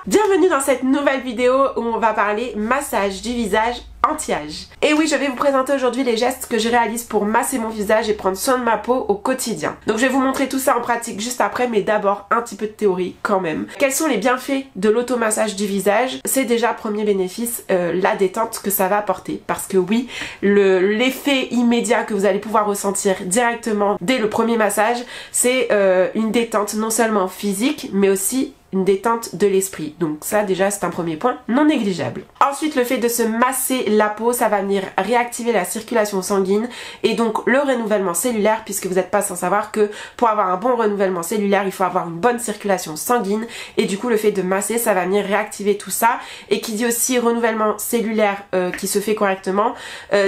Bienvenue dans cette nouvelle vidéo où on va parler massage du visage anti-âge. Et oui, je vais vous présenter aujourd'hui les gestes que je réalise pour masser mon visage et prendre soin de ma peau au quotidien. Donc je vais vous montrer tout ça en pratique juste après, mais d'abord un petit peu de théorie quand même. Quels sont les bienfaits de l'automassage du visage? C'est déjà premier bénéfice, la détente que ça va apporter. Parce que oui, l'effet immédiat que vous allez pouvoir ressentir directement dès le premier massage, c'est une détente non seulement physique, mais aussi une détente de l'esprit. Donc ça déjà c'est un premier point non négligeable. Ensuite, le fait de se masser la peau, ça va venir réactiver la circulation sanguine et donc le renouvellement cellulaire, puisque vous n'êtes pas sans savoir que pour avoir un bon renouvellement cellulaire, il faut avoir une bonne circulation sanguine et du coup le fait de masser, ça va venir réactiver tout ça. Et qui dit aussi renouvellement cellulaire qui se fait correctement,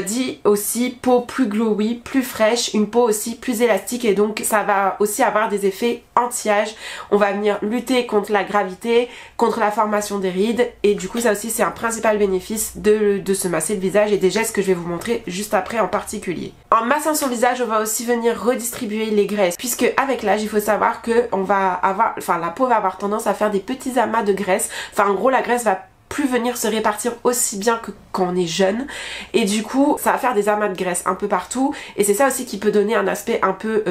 dit aussi peau plus glowy, plus fraîche, une peau aussi plus élastique et donc ça va aussi avoir des effets anti-âge. On va venir lutter contre la gravité, contre la formation des rides et du coup ça aussi c'est un principal bénéfice de se masser le visage et des gestes que je vais vous montrer juste après en particulier. En massant son visage, on va aussi venir redistribuer les graisses puisque avec l'âge il faut savoir que la peau va avoir tendance à faire des petits amas de graisse. Enfin en gros la graisse va plus venir se répartir aussi bien que quand on est jeune et du coup ça va faire des amas de graisse un peu partout et c'est ça aussi qui peut donner un aspect un peu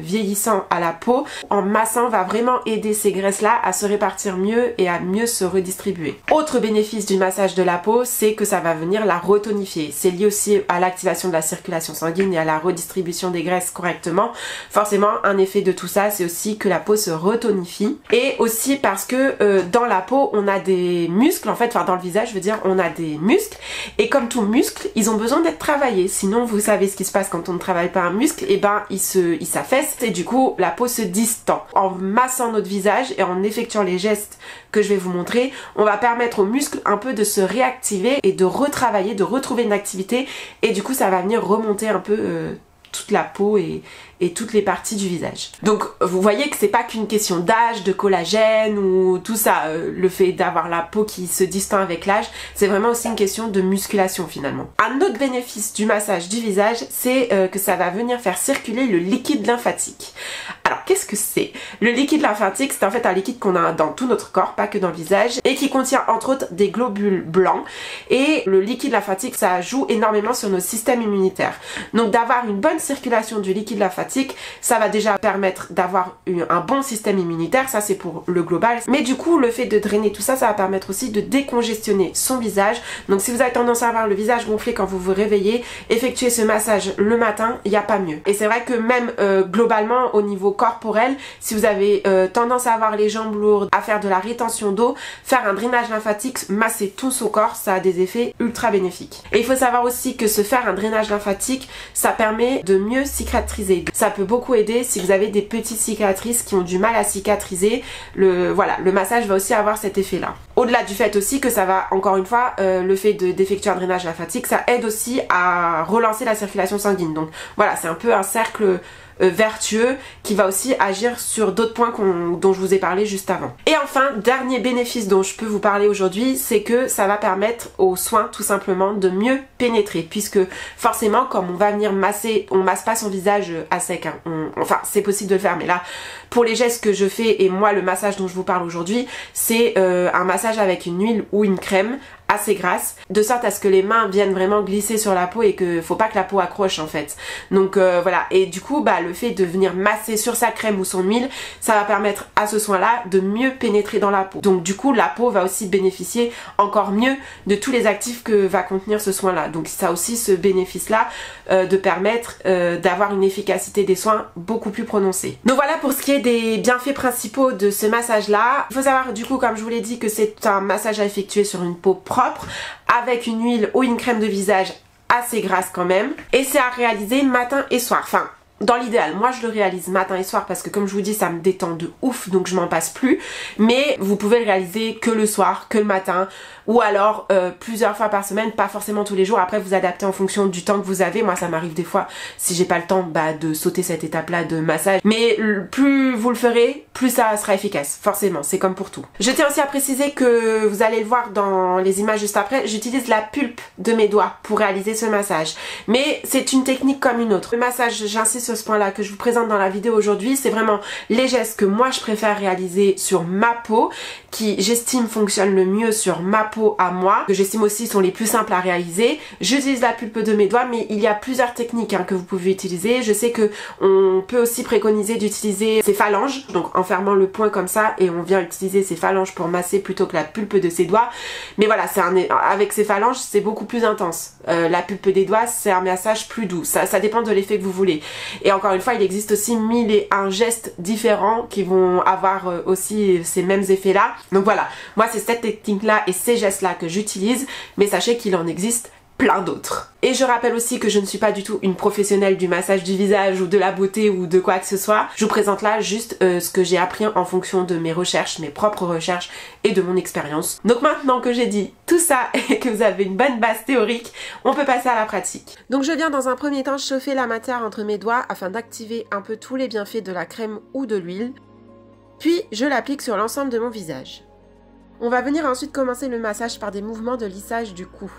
vieillissant à la peau. En massant, va vraiment aider ces graisses là à se répartir mieux et à mieux se redistribuer. Autre bénéfice du massage de la peau, c'est que ça va venir la retonifier. C'est lié aussi à l'activation de la circulation sanguine et à la redistribution des graisses correctement. Forcément un effet de tout ça c'est aussi que la peau se retonifie et aussi parce que dans la peau on a des muscles en fait. Enfin dans le visage je veux dire on a des muscles et comme tout muscle ils ont besoin d'être travaillés, sinon vous savez ce qui se passe quand on ne travaille pas un muscle, et ben il s'affaisse et du coup la peau se distend. En massant notre visage et en effectuant les gestes que je vais vous montrer, on va permettre aux muscles un peu de se réactiver et de retravailler, de retrouver une activité et du coup ça va venir remonter un peu toute la peau et toutes les parties du visage. Donc vous voyez que c'est pas qu'une question d'âge, de collagène ou tout ça, le fait d'avoir la peau qui se distend avec l'âge, c'est vraiment aussi une question de musculation finalement. Un autre bénéfice du massage du visage, c'est que ça va venir faire circuler le liquide lymphatique. Alors qu'est-ce que c'est? Le liquide lymphatique, c'est en fait un liquide qu'on a dans tout notre corps, pas que dans le visage, et qui contient entre autres des globules blancs. Et le liquide lymphatique, ça joue énormément sur nos systèmes immunitaires. Donc d'avoir une bonne circulation du liquide lymphatique, ça va déjà permettre d'avoir un bon système immunitaire, ça c'est pour le global. Mais du coup le fait de drainer tout ça, ça va permettre aussi de décongestionner son visage. Donc si vous avez tendance à avoir le visage gonflé quand vous vous réveillez, effectuez ce massage le matin, il n'y a pas mieux. Et c'est vrai que même globalement au niveau corporel, si vous avez tendance à avoir les jambes lourdes, à faire de la rétention d'eau, faire un drainage lymphatique, masser tout son corps, ça a des effets ultra bénéfiques. Et il faut savoir aussi que se faire un drainage lymphatique, ça permet de mieux cicatriser. Ça peut beaucoup aider si vous avez des petites cicatrices qui ont du mal à cicatriser. Le massage va aussi avoir cet effet là. Au-delà du fait aussi que ça va, encore une fois, le fait d'effectuer un drainage lymphatique, ça aide aussi à relancer la circulation sanguine. Donc voilà, c'est un peu un cercle vertueux qui va aussi agir sur d'autres points dont je vous ai parlé juste avant. Et enfin, dernier bénéfice dont je peux vous parler aujourd'hui, c'est que ça va permettre aux soins tout simplement de mieux pénétrer, puisque forcément comme on va venir masser, on masse pas son visage à sec, hein. Enfin c'est possible de le faire, mais là pour les gestes que je fais et moi le massage dont je vous parle aujourd'hui, c'est un massage avec une huile ou une crème assez grasse, de sorte à ce que les mains viennent vraiment glisser sur la peau et que faut pas que la peau accroche en fait. Donc voilà, et du coup le fait de venir masser sur sa crème ou son huile, ça va permettre à ce soin là de mieux pénétrer dans la peau. Donc du coup la peau va aussi bénéficier encore mieux de tous les actifs que va contenir ce soin là. Donc ça a aussi ce bénéfice là de permettre d'avoir une efficacité des soins beaucoup plus prononcée. Donc voilà pour ce qui est des bienfaits principaux de ce massage là. Il faut savoir du coup comme je vous l'ai dit que c'est un massage à effectuer sur une peau propre avec une huile ou une crème de visage assez grasse quand même, et c'est à réaliser matin et soir. Enfin dans l'idéal, moi je le réalise matin et soir parce que comme je vous dis ça me détend de ouf, donc je m'en passe plus, mais vous pouvez le réaliser que le soir, que le matin, ou alors plusieurs fois par semaine, pas forcément tous les jours. Après vous adaptez en fonction du temps que vous avez. Moi ça m'arrive des fois, si j'ai pas le temps de sauter cette étape là de massage, mais plus vous le ferez, plus ça sera efficace, forcément, c'est comme pour tout. Je tiens aussi à préciser que vous allez le voir dans les images juste après, j'utilise la pulpe de mes doigts pour réaliser ce massage, mais c'est une technique comme une autre. Le massage, j'insiste sur ce point-là que je vous présente dans la vidéo aujourd'hui. C'est vraiment les gestes que moi je préfère réaliser sur ma peau, qui j'estime fonctionnent le mieux sur ma peau à moi, que j'estime aussi sont les plus simples à réaliser. J'utilise la pulpe de mes doigts, mais il y a plusieurs techniques que vous pouvez utiliser. Je sais que on peut aussi préconiser d'utiliser ses phalanges, donc en fermant le poing comme ça, et on vient utiliser ses phalanges pour masser plutôt que la pulpe de ses doigts. Mais voilà, avec ses phalanges, c'est beaucoup plus intense. La pulpe des doigts, c'est un massage plus doux. Ça dépend de l'effet que vous voulez. Et encore une fois, il existe aussi 1001 gestes différents qui vont avoir aussi ces mêmes effets-là. Donc voilà, moi c'est cette technique-là et ces gestes-là que j'utilise, mais sachez qu'il en existe plein d'autres. Et je rappelle aussi que je ne suis pas du tout une professionnelle du massage du visage ou de la beauté ou de quoi que ce soit. Je vous présente là juste ce que j'ai appris en fonction de mes recherches, mes propres recherches et de mon expérience. Donc maintenant que j'ai dit tout ça et que vous avez une bonne base théorique, on peut passer à la pratique. Donc je viens dans un premier temps chauffer la matière entre mes doigts afin d'activer un peu tous les bienfaits de la crème ou de l'huile. Puis je l'applique sur l'ensemble de mon visage. On va venir ensuite commencer le massage par des mouvements de lissage du cou.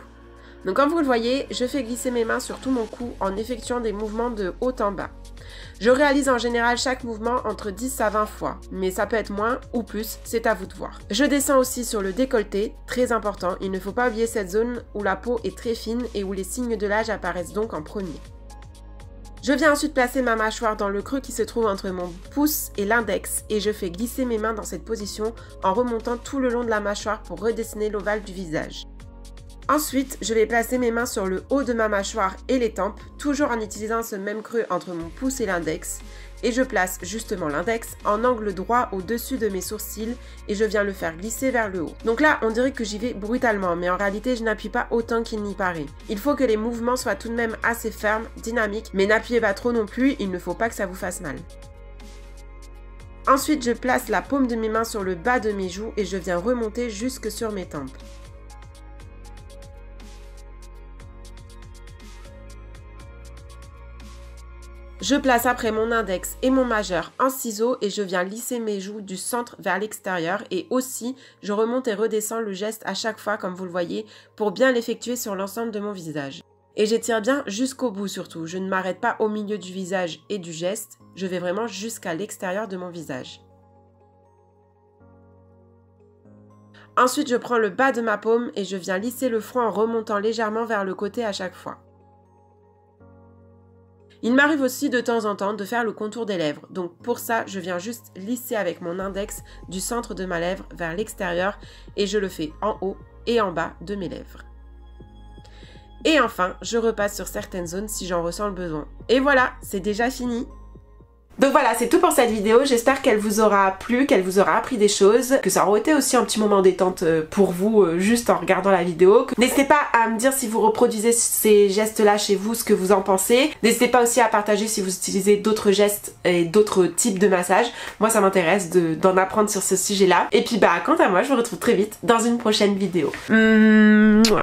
Donc comme vous le voyez, je fais glisser mes mains sur tout mon cou en effectuant des mouvements de haut en bas. Je réalise en général chaque mouvement entre 10 à 20 fois, mais ça peut être moins ou plus, c'est à vous de voir. Je descends aussi sur le décolleté, très important, il ne faut pas oublier cette zone où la peau est très fine et où les signes de l'âge apparaissent donc en premier. Je viens ensuite placer ma mâchoire dans le creux qui se trouve entre mon pouce et l'index et je fais glisser mes mains dans cette position en remontant tout le long de la mâchoire pour redessiner l'ovale du visage. Ensuite, je vais placer mes mains sur le haut de ma mâchoire et les tempes, toujours en utilisant ce même creux entre mon pouce et l'index. Et je place justement l'index en angle droit au-dessus de mes sourcils et je viens le faire glisser vers le haut. Donc là, on dirait que j'y vais brutalement, mais en réalité, je n'appuie pas autant qu'il n'y paraît. Il faut que les mouvements soient tout de même assez fermes, dynamiques, mais n'appuyez pas trop non plus, il ne faut pas que ça vous fasse mal. Ensuite, je place la paume de mes mains sur le bas de mes joues et je viens remonter jusque sur mes tempes. Je place après mon index et mon majeur en ciseaux et je viens lisser mes joues du centre vers l'extérieur et aussi je remonte et redescends le geste à chaque fois comme vous le voyez pour bien l'effectuer sur l'ensemble de mon visage. Et j'étire bien jusqu'au bout surtout, je ne m'arrête pas au milieu du visage et du geste, je vais vraiment jusqu'à l'extérieur de mon visage. Ensuite je prends le bas de ma paume et je viens lisser le front en remontant légèrement vers le côté à chaque fois. Il m'arrive aussi de temps en temps de faire le contour des lèvres, donc pour ça je viens juste lisser avec mon index du centre de ma lèvre vers l'extérieur et je le fais en haut et en bas de mes lèvres. Et enfin, je repasse sur certaines zones si j'en ressens le besoin. Et voilà, c'est déjà fini! Donc voilà, c'est tout pour cette vidéo, j'espère qu'elle vous aura plu, qu'elle vous aura appris des choses, que ça aura été aussi un petit moment détente pour vous juste en regardant la vidéo. N'hésitez pas à me dire si vous reproduisez ces gestes-là chez vous, ce que vous en pensez. N'hésitez pas aussi à partager si vous utilisez d'autres gestes et d'autres types de massages. Moi ça m'intéresse d'en apprendre sur ce sujet-là. Et puis quant à moi, je vous retrouve très vite dans une prochaine vidéo. Mouah.